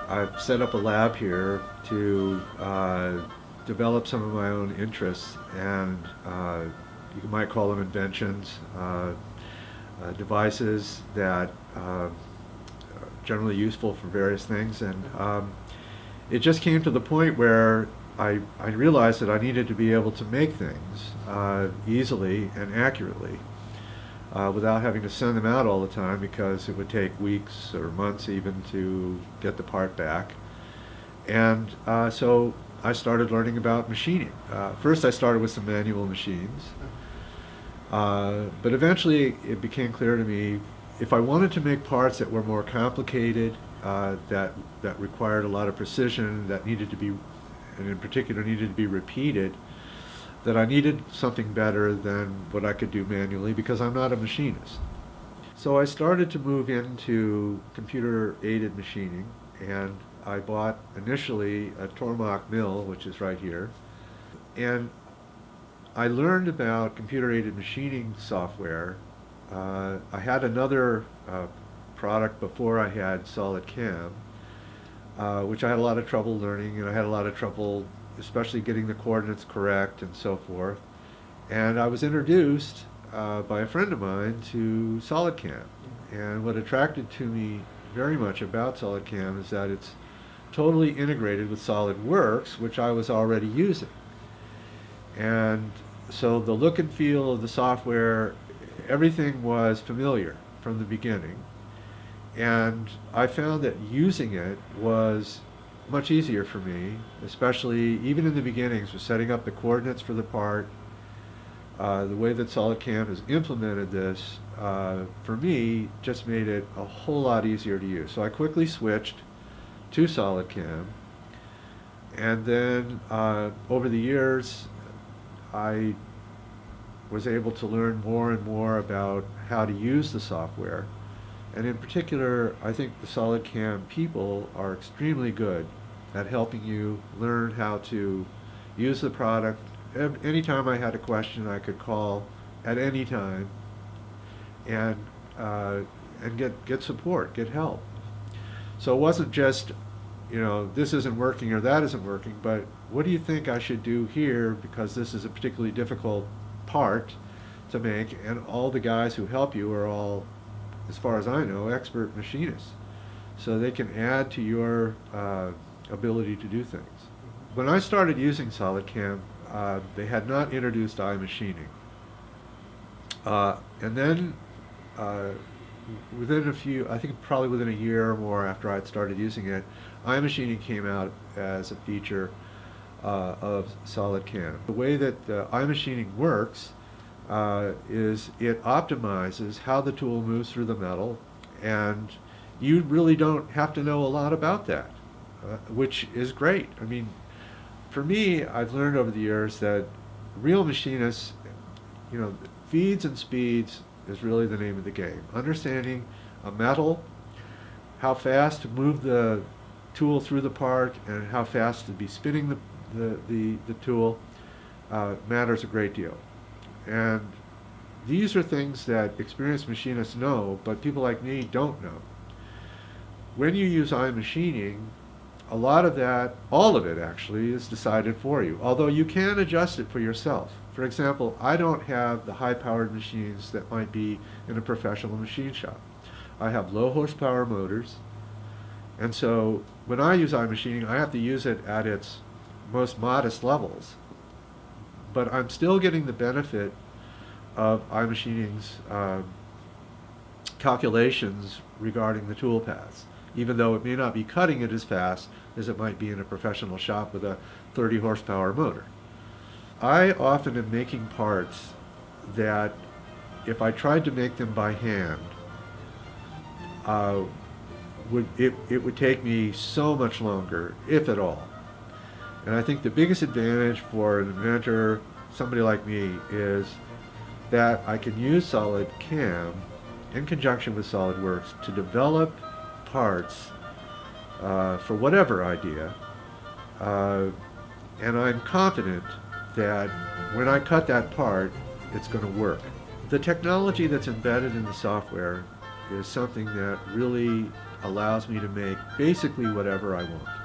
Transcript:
I've set up a lab here to develop some of my own interests, and you might call them inventions, devices that are generally useful for various things. And it just came to the point where I realized that I needed to be able to make things easily and accurately without having to send them out all the time, because it would take weeks or months even to get the part back. And so I started learning about machining. First I started with some manual machines, but eventually it became clear to me if I wanted to make parts that were more complicated, that required a lot of precision, that needed to be, and in particular needed to be repeated, that I needed something better than what I could do manually, because I'm not a machinist. So I started to move into computer-aided machining, and I bought initially a Tormach mill, which is right here, and I learned about computer-aided machining software. I had another product before I had SolidCAM, which I had a lot of trouble learning, and I had a lot of trouble especially getting the coordinates correct and so forth. And I was introduced by a friend of mine to SolidCAM. And what attracted to me very much about SolidCAM is that it's totally integrated with SolidWorks, which I was already using. And so the look and feel of the software, everything was familiar from the beginning. And I found that using it was much easier for me, especially even in the beginnings with setting up the coordinates for the part. The way that SolidCAM has implemented this, for me, just made it a whole lot easier to use. So I quickly switched to SolidCAM, and then over the years I was able to learn more and more about how to use the software. And in particular, I think the SolidCAM people are extremely good at helping you learn how to use the product. Anytime I had a question, I could call at any time and get support, get help. So it wasn't just, this isn't working or that isn't working, but what do you think I should do here, because this is a particularly difficult part to make, and all the guys who help you are all, as far as I know, expert machinists. So they can add to your ability to do things. When I started using SolidCAM, they had not introduced iMachining. And then within I think probably within a year or more after I'd started using it, iMachining came out as a feature of SolidCAM. The way that iMachining works is it optimizes how the tool moves through the metal, and you really don't have to know a lot about that, which is great. I mean, for me, I've learned over the years that real machinists, feeds and speeds is really the name of the game. Understanding a metal, how fast to move the tool through the part, and how fast to be spinning the tool matters a great deal. And these are things that experienced machinists know, but people like me don't know. When you use iMachining, a lot of that, all of it actually, is decided for you, although you can adjust it for yourself. For example, I don't have the high-powered machines that might be in a professional machine shop. I have low horsepower motors, and so when I use iMachining, I have to use it at its most modest levels. But I'm still getting the benefit of iMachining's calculations regarding the tool paths, even though it may not be cutting it as fast as it might be in a professional shop with a 30 horsepower motor. I often am making parts that, if I tried to make them by hand, it would take me so much longer, if at all. And I think the biggest advantage for an inventor, somebody like me, is that I can use SolidCAM in conjunction with SolidWorks to develop parts for whatever idea, and I'm confident that when I cut that part, it's going to work. The technology that's embedded in the software is something that really allows me to make basically whatever I want.